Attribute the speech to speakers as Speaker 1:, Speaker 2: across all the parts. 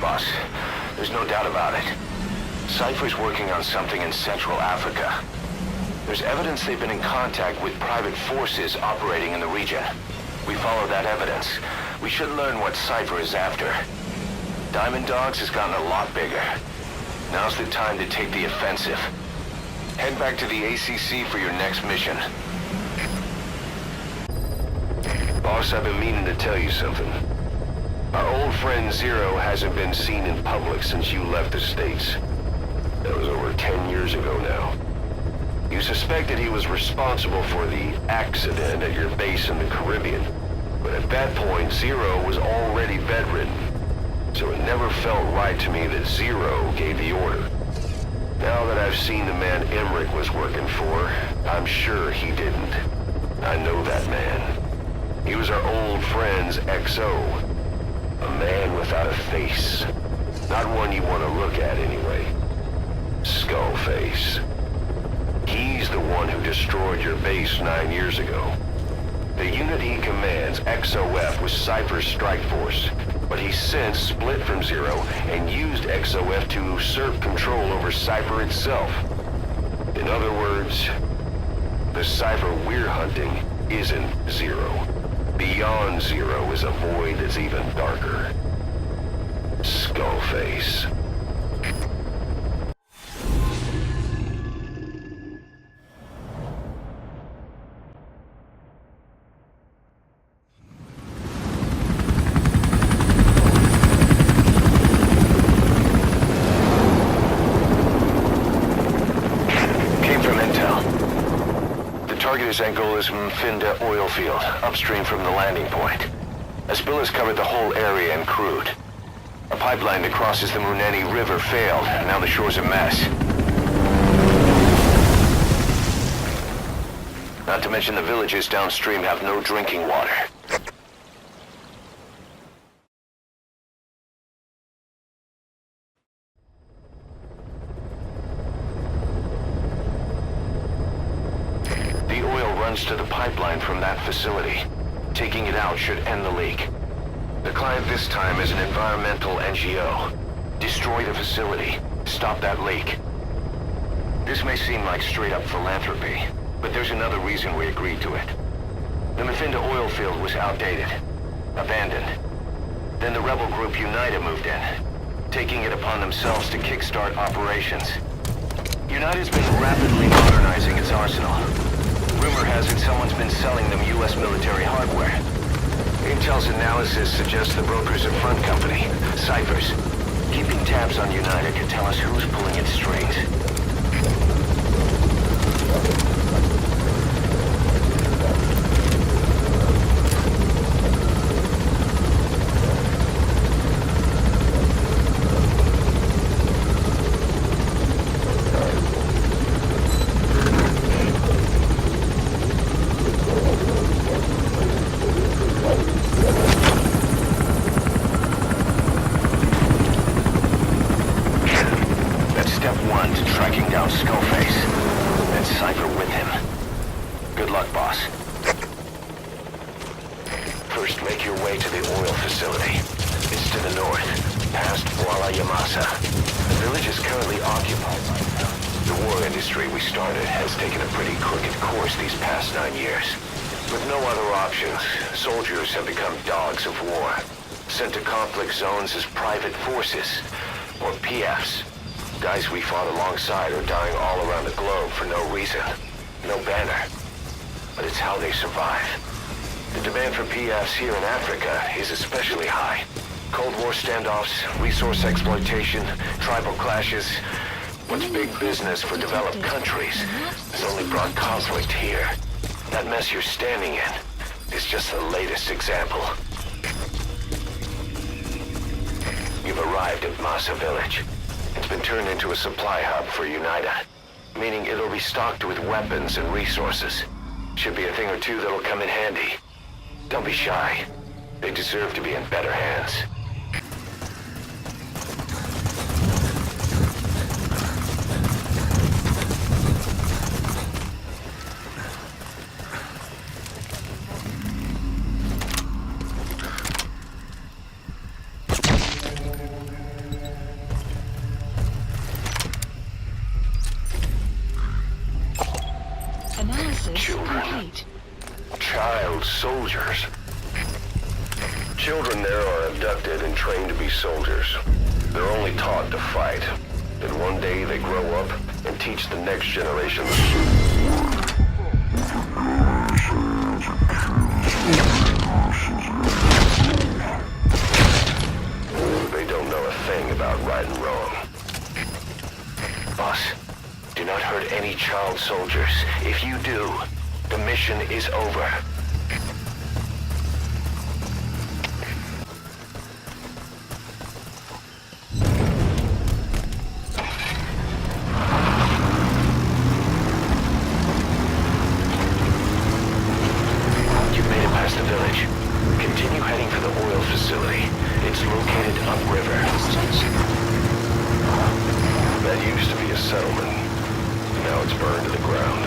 Speaker 1: boss. There's no doubt about it. Cypher's working on something in Central Africa. There's evidence they've been in contact with private forces operating in the region. We follow that evidence. We should learn what Cypher is after. Diamond Dogs has gotten a lot bigger. Now's the time to take the offensive. Head back to the ACC for your next mission. Boss, I've been meaning to tell you something. Our old friend Zero hasn't been seen in public since you left the States. That was over 10 years ago now. You suspected he was responsible for the accident at your base in the Caribbean. But at that point, Zero was already bedridden. So it never felt right to me that Zero gave the order. Now that I've seen the man Emmerich was working for, I'm sure he didn't. I know that man. He was our old friend's XO. A man without a face. Not one you want to look at anyway. Skullface. He's the one who destroyed your base 9 years ago. The unit he commands, XOF, was Cypher's strike force, but he's since split from Zero and used XOF to usurp control over Cypher itself. In other words, the Cypher we're hunting isn't Zero. Beyond Zero is a void that's even darker. Skullface. Angola is Mfinda oil field, upstream from the landing point. A spill has covered the whole area and crude. A pipeline that crosses the Muneni River failed, and now the shore's a mess. Not to mention the villages downstream have no drinking water. To the pipeline from that facility. Taking it out should end the leak. The client this time is an environmental NGO. Destroy the facility. Stop that leak. This may seem like straight-up philanthropy, but there's another reason we agreed to it. The Mfinda oil field was outdated. Abandoned. Then the rebel group Unida moved in, taking it upon themselves to kickstart operations. Unita's been rapidly modernizing its arsenal. Rumor has it someone's been selling them U.S. military hardware. Intel's analysis suggests the broker's a front company, Cypher's. Keeping tabs on Unida can tell us who's pulling its strings. Soldiers have become dogs of war, sent to conflict zones as private forces, or PFs. Guys we fought alongside are dying all around the globe for no reason, no banner. But it's how they survive. The demand for PFs here in Africa is especially high. Cold War standoffs, resource exploitation, tribal clashes. What's big business for developed countries has only brought conflict here. That mess you're standing in is just the latest example. You've arrived at Massa Village. It's been turned into a supply hub for Unida, meaning it'll be stocked with weapons and resources. Should be a thing or two that'll come in handy. Don't be shy. They deserve to be in better hands. Children there are abducted and trained to be soldiers. They're only taught to fight. Then one day they grow up and teach the next generation. They don't know a thing about right and wrong. Boss, do not hurt any child soldiers. If you do, the mission is over. You've made it past the village. Continue heading for the oil facility. It's located upriver. That used to be a settlement. Now it's burned to the ground.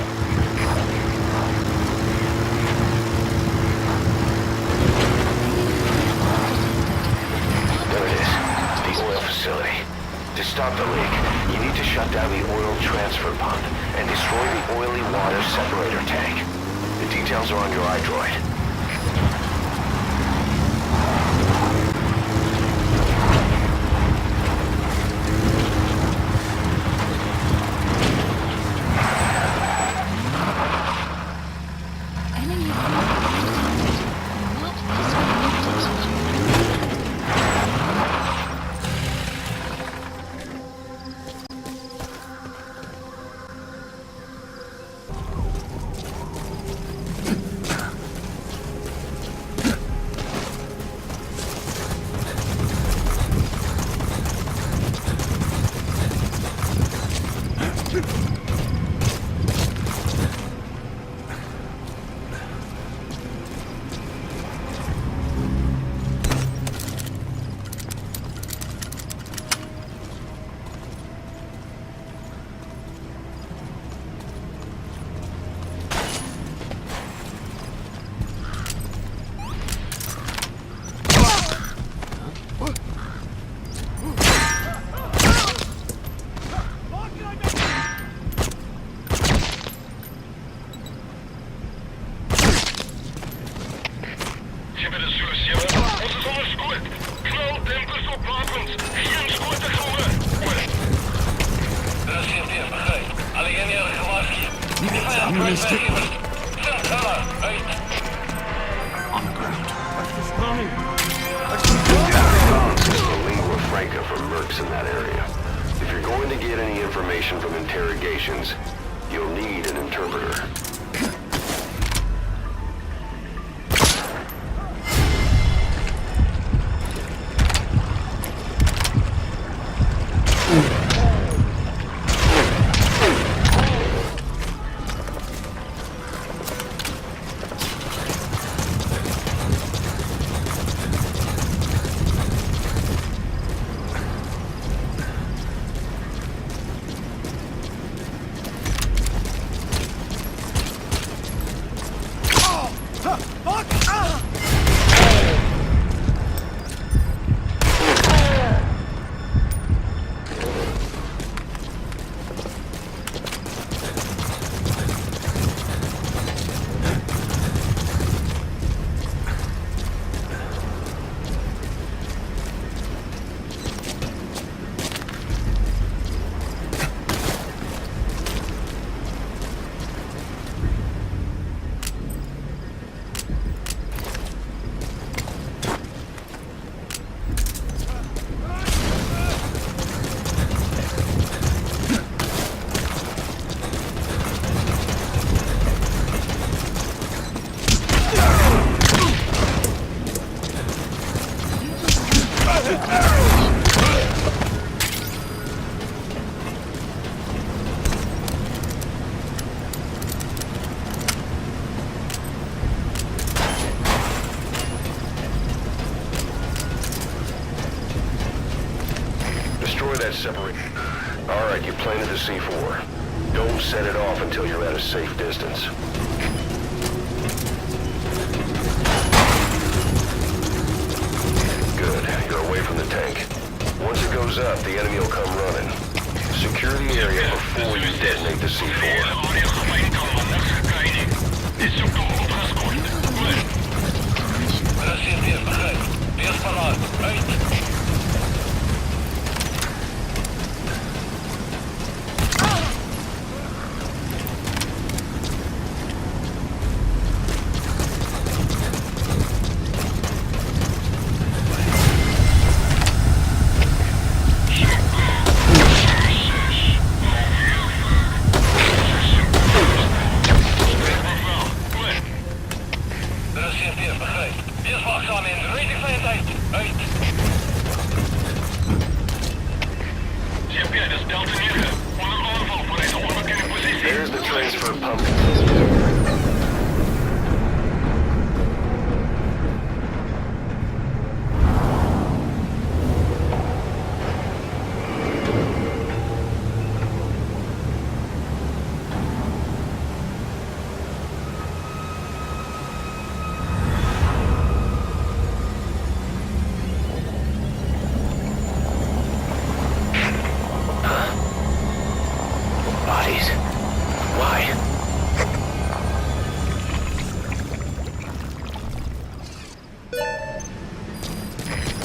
Speaker 1: There it is. The oil facility. To stop the leak, you need to shut down the oil transfer pump and destroy the oily water separator tank. The details are on your iDroid. In that area. If you're going to get any information from interrogations, you'll need an interpreter. That separate. All right, you planted the C4. Don't set it off until you're at a safe distance. Good. You're away from the tank. Once it goes up, the enemy will come running. Secure the area before you detonate the C4.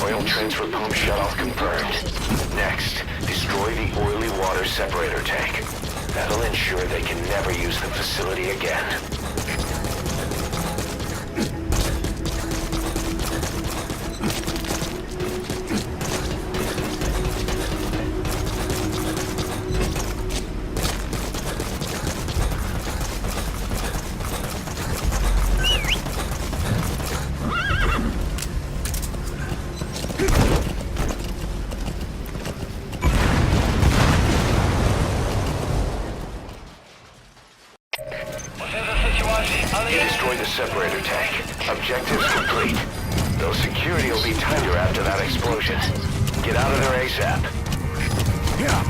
Speaker 1: Oil transfer pump shutoff confirmed. Next, destroy the oily water separator tank. That'll ensure they can never use the facility again. Destroy the separator tank. Objectives complete. Though security will be tighter after that explosion. Get out of there ASAP.
Speaker 2: Yeah.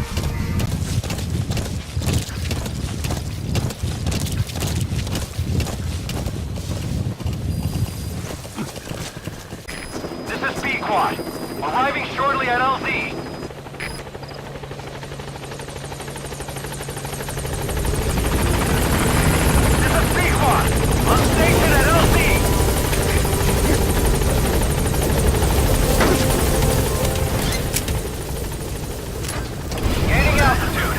Speaker 3: This is B-Quad. Arriving shortly at LZ. This is B-Quad. On station at LZ. Gaining altitude.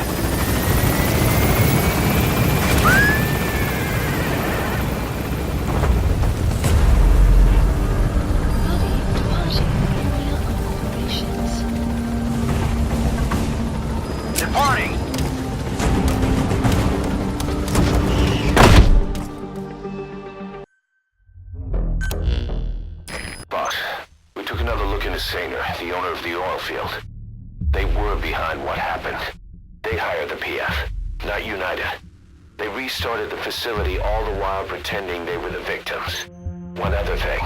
Speaker 3: Departing.
Speaker 1: Boss, we took another look into Sainer, the owner of the oil field. They were behind what happened. They hired the PF, not United. They restarted the facility all the while pretending they were the victims. One other thing.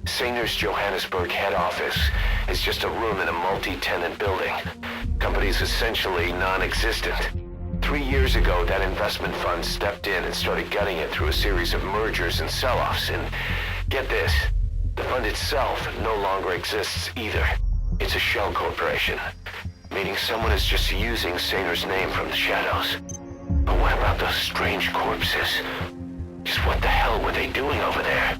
Speaker 1: Sainer's Johannesburg head office is just a room in a multi-tenant building. Company's essentially non-existent. 3 years ago, that investment fund stepped in and started gutting it through a series of mergers and sell-offs. And get this, the fund itself no longer exists either. It's a shell corporation, meaning someone is just using Sainer's name from the shadows. But what about those strange corpses? Just what the hell were they doing over there?